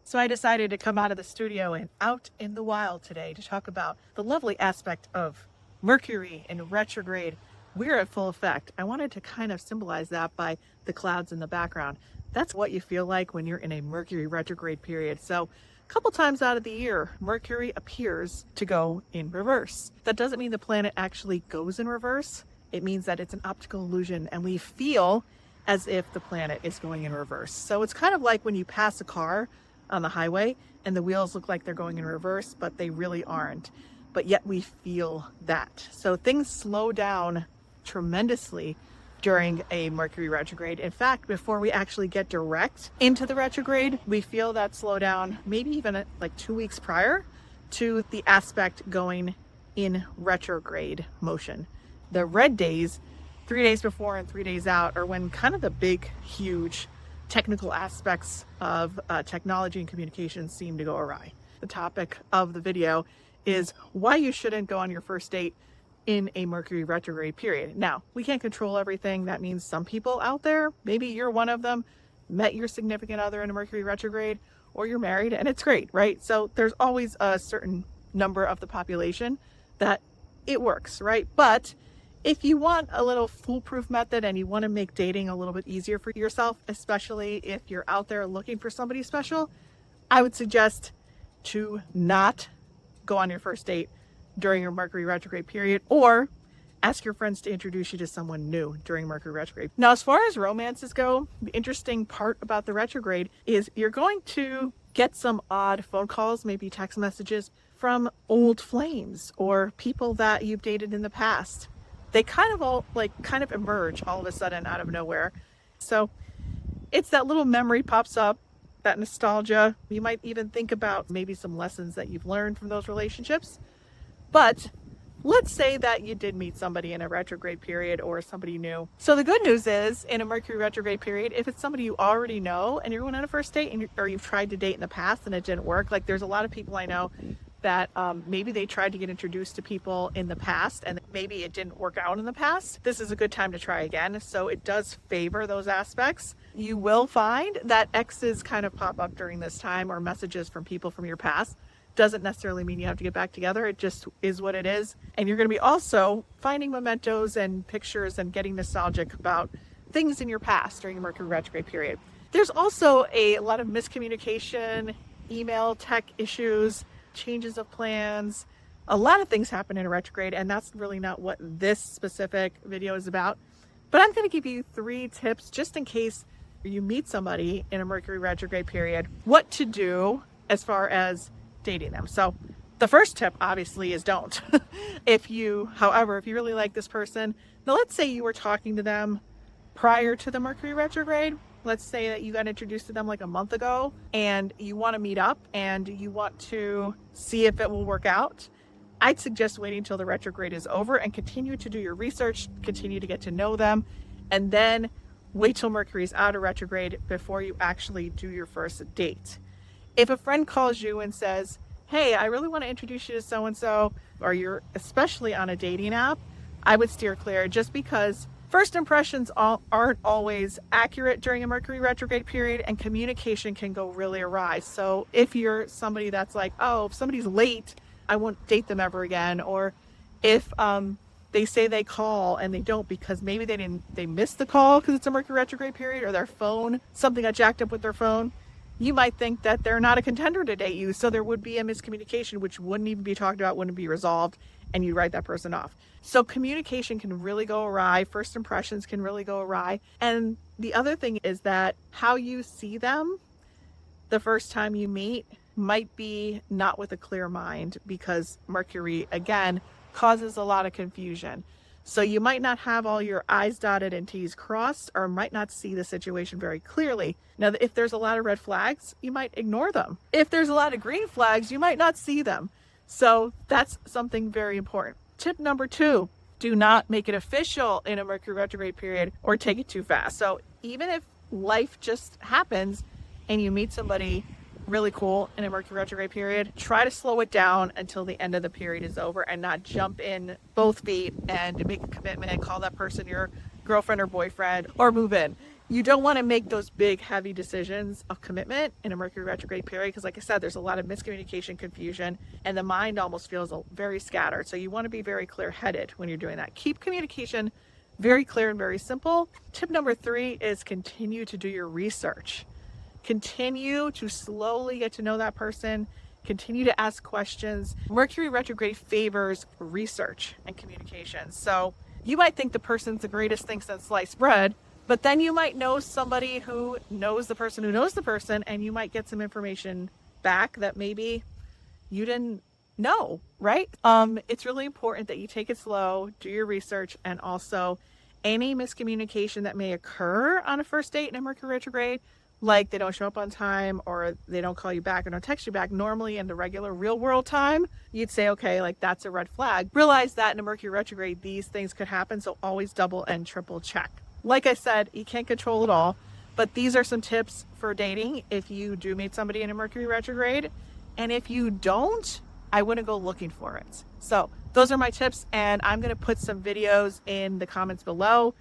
So I decided to come out of the studio and out in the wild today to talk about the lovely aspect of Mercury in retrograde. We're at full effect. I wanted to kind of symbolize that by the clouds in the background. That's what you feel like when you're in a Mercury retrograde period. So a couple times out of the year, Mercury appears to go in reverse. That doesn't mean the planet actually goes in reverse. It means that it's an optical illusion and we feel as if the planet is going in reverse. So it's kind of like when you pass a car on the highway and the wheels look like they're going in reverse, but they really aren't. But yet we feel that. So things slow down tremendously during a Mercury retrograde. In fact, before we actually get direct into the retrograde, we feel that slowdown maybe even like 2 weeks prior to the aspect going in retrograde motion. The red days, 3 days before and 3 days out, are when kind of the big, huge technical aspects of technology and communication seem to go awry. The topic of the video is why you shouldn't go on your first date in a Mercury retrograde period. Now, we can't control everything. That means some people out there, maybe you're one of them, met your significant other in a Mercury retrograde, or you're married and it's great, right? So there's always a certain number of the population that it works, right? But if you want a little foolproof method and you want to make dating a little bit easier for yourself, especially if you're out there looking for somebody special, I would suggest to not go on your first date during your Mercury retrograde period, or ask your friends to introduce you to someone new during Mercury retrograde. Now, as far as romances go, the interesting part about the retrograde is you're going to get some odd phone calls, maybe text messages from old flames or people that you've dated in the past. They kind of emerge all of a sudden out of nowhere. So it's that little memory pops up, that nostalgia. You might even think about maybe some lessons that you've learned from those relationships. But let's say that you did meet somebody in a retrograde period or somebody new. So the good news is, in a Mercury retrograde period, if it's somebody you already know and you're going on a first date or you've tried to date in the past and it didn't work, like there's a lot of people I know that maybe they tried to get introduced to people in the past and maybe it didn't work out in the past. This is a good time to try again. So it does favor those aspects. You will find that exes kind of pop up during this time, or messages from people from your past. Doesn't necessarily mean you have to get back together. It just is what it is. And you're going to be also finding mementos and pictures and getting nostalgic about things in your past during the Mercury retrograde period. There's also a lot of miscommunication, email, tech issues, changes of plans. A lot of things happen in a retrograde, and that's really not what this specific video is about. But I'm going to give you 3 tips just in case you meet somebody in a Mercury retrograde period, what to do as far as dating them. So the first tip obviously is don't. However, if you really like this person, now let's say you were talking to them prior to the Mercury retrograde. Let's say that you got introduced to them like a month ago and you want to meet up and you want to see if it will work out. I'd suggest waiting until the retrograde is over and continue to do your research, continue to get to know them, and then wait till Mercury's out of retrograde before you actually do your first date. If a friend calls you and says, hey, I really want to introduce you to so-and-so, or you're especially on a dating app, I would steer clear, just because first impressions aren't always accurate during a Mercury retrograde period, and communication can go really awry. So if you're somebody that's like, oh, if somebody's late, I won't date them ever again, or if they say they call and they don't because maybe they missed the call because it's a Mercury retrograde period, or something got jacked up with their phone, you might think that they're not a contender to date you. So there would be a miscommunication, which wouldn't even be talked about, wouldn't be resolved, and you write that person off. So communication can really go awry. First impressions can really go awry. And the other thing is that how you see them the first time you meet might be not with a clear mind, because Mercury, again, causes a lot of confusion. So you might not have all your I's dotted and T's crossed, or might not see the situation very clearly. Now, if there's a lot of red flags, you might ignore them. If there's a lot of green flags, you might not see them. So that's something very important. Tip number 2, do not make it official in a Mercury retrograde period or take it too fast. So even if life just happens and you meet somebody really cool in a Mercury retrograde period, try to slow it down until the end of the period is over and not jump in both feet and make a commitment and call that person your girlfriend or boyfriend or move in. You don't want to make those big, heavy decisions of commitment in a Mercury retrograde period because, like I said, there's a lot of miscommunication, confusion, and the mind almost feels very scattered. So you want to be very clear-headed when you're doing that. Keep communication very clear and very simple. Tip number 3 is continue to do your research. Continue to slowly get to know that person. Continue to ask questions. Mercury retrograde favors research and communication. So you might think the person's the greatest thing since sliced bread, but then you might know somebody who knows the person who knows the person, and you might get some information back that maybe you didn't know, right? It's really important that you take it slow, do your research, and also any miscommunication that may occur on a first date in a Mercury retrograde, like they don't show up on time or they don't call you back or don't text you back, normally in the regular real world time, you'd say, okay, like that's a red flag. Realize that in a Mercury retrograde, these things could happen. So always double and triple check. Like I said, you can't control it all, but these are some tips for dating if you do meet somebody in a Mercury retrograde. And if you don't, I wouldn't go looking for it. So those are my tips, and I'm going to put some videos in the comments below